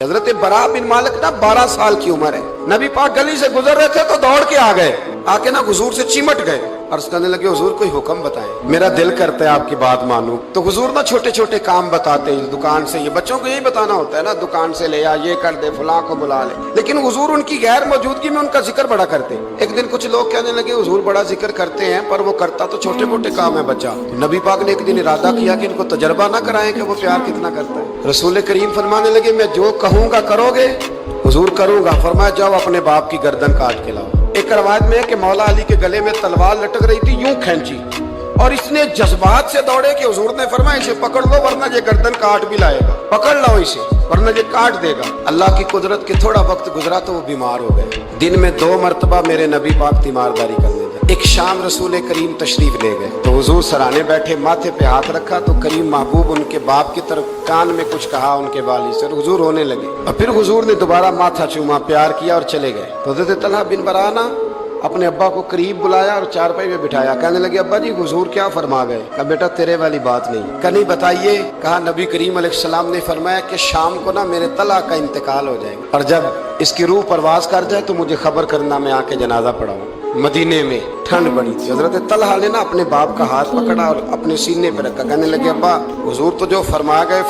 حضرت برا بن مالک نا 12 سال کی عمر ہے، نبی پاک گلی سے گزر رہے تھے تو دوڑ کے آ گئے، آ کے نا حضور سے چمٹ گئے، عرض کرنے لگے حضور کوئی حکم بتائیں، میرا دل کرتا ہے آپ کی بات مانوں۔ تو حضور نا چھوٹے چھوٹے کام بتاتے ہیں، دکان سے، یہ بچوں کو یہی بتانا ہوتا ہے نا، دکان سے لے آ، یہ کر دے، فلاں کو بلا لے، لیکن حضور ان کی غیر موجودگی میں ان کا ذکر بڑا کرتے۔ ایک دن کچھ لوگ کہنے لگے حضور بڑا ذکر کرتے ہیں پر وہ کرتا تو چھوٹے موٹے کام ہے بچہ۔ نبی پاک نے ایک دن ارادہ کیا کہ ان کو تجربہ نہ کرائیں کہ وہ پیار کتنا کرتا ہے۔ رسول کریم فرمانے لگے میں جو کہوں گا کرو گے؟ حضور کروں گا۔ فرمایا جاؤ اپنے باپ کی گردن کاٹ کے لاؤ۔ ایک روایت میں ہے کہ مولا علی کے گلے میں تلوار لٹک رہی تھی، یوں کھینچی اور اس نے جذبات سے دوڑے کہ حضور نے فرمایا اسے پکڑ لو ورنہ یہ گردن کاٹ بھی لائے گا، پکڑ لو اسے ورنہ یہ کاٹ دے گا۔ اللہ کی قدرت کے تھوڑا وقت گزرا تو وہ بیمار ہو گئے۔ دن میں 2 مرتبہ میرے نبی پاک تیمارداری کرنے گئے۔ ایک شام رسول کریم تشریف لے گئے تو حضور سرانے بیٹھے، ماتھے پہ ہاتھ رکھا تو کریم محبوب ان کے باپ کی طرف کان میں کچھ کہا ان کے والی سے، حضور رونے لگے اور پھر حضور نے دوبارہ ماتھا چوما، پیار کیا اور چلے گئے۔ تو حضرت طلحہ بن برانا اپنے ابا کو قریب بلایا اور چارپائی میں بٹھایا، کہنے لگے ابا جی حضور کیا فرما گئے؟ کہا بیٹا تیرے والی بات نہیں۔ کہا نہیں بتائیے؟ کہا نبی کریم علیہ السلام نے فرمایا کہ شام کو نا میرے طلحہ کا انتقال ہو جائے گا اور جب اس کی روح پرواز کر جائے تو مجھے خبر کرنا، میں آ کے جنازہ پڑھاؤں۔ مدینے میں ٹھنڈ بڑی تھی، حضرت طلحہ نے نا اپنے باپ کا ہاتھ پکڑا اور اپنے سینے پہ رکھا، کہنے لگے ابا حضور تو جو فرما گئے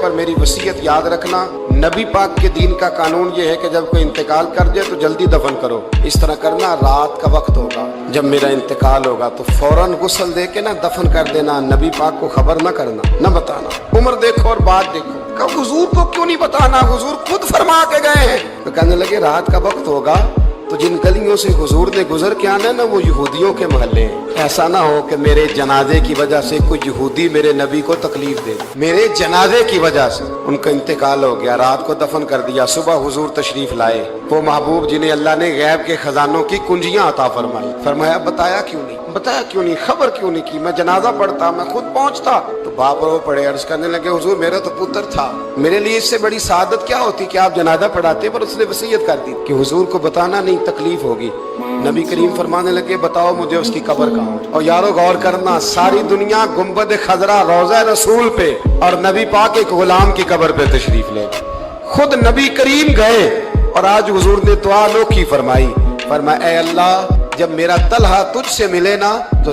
پر میری وصیت یاد رکھنا، نبی پاک کے دین کا قانون یہ ہے کہ جب کوئی انتقال کر جائے تو جلدی دفن کرو۔ اس طرح کرنا، رات کا وقت ہوگا جب میرا انتقال ہوگا تو فوراً غسل دے کے نا دفن کر دینا، نبی پاک کو خبر نہ کرنا، نہ بتانا۔ عمر دیکھو اور بات دیکھو، کہ حضور کو کیوں نہیں بتانا، حضور خود فرما کے گئے ہیں۔ تو کہنے لگے رات کا وقت ہوگا تو جن گلیوں سے حضور نے گزر کے آنا ہے نا وہ یہودیوں کے محلے ہیں، ایسا نہ ہو کہ میرے جنازے کی وجہ سے کوئی یہودی میرے نبی کو تکلیف دے۔ میرے جنازے کی وجہ سے ان کا انتقال ہو گیا، رات کو دفن کر دیا، صبح حضور تشریف لائے، وہ محبوب جنہیں اللہ نے غیب کے خزانوں کی کنجیاں عطا فرمائی۔ فرمایا بتایا کیوں نہیں، خبر کیوں نہیں کی؟ میں جنازہ پڑھتا، میں خود پہنچتا۔ تو باپ رو پڑے، عرض کرنے لگے حضور میرا تو پتر تھا، میرے لیے اس سے بڑی سعادت کیا ہوتی کہ آپ جنازہ پڑھاتے، پر اس نے وصیت کر دی کہ حضور کو بتانا نہیں، تکلیف ہوگی۔ نبی کریم فرمانے لگے بتاؤ مجھے اس کی قبر کہاں؟ اور یارو غور کرنا، ساری دنیا گنبد خضرا، روضہ رسول پہ، اور نبی پاک ایک غلام کی قبر پہ تشریف لے گئے۔ خود نبی کریم گئے اور آج حضور نے دعا انوکھی فرمائی، فرمایا اے اللہ جب میرا طلحہ تجھ سے ملے نا تو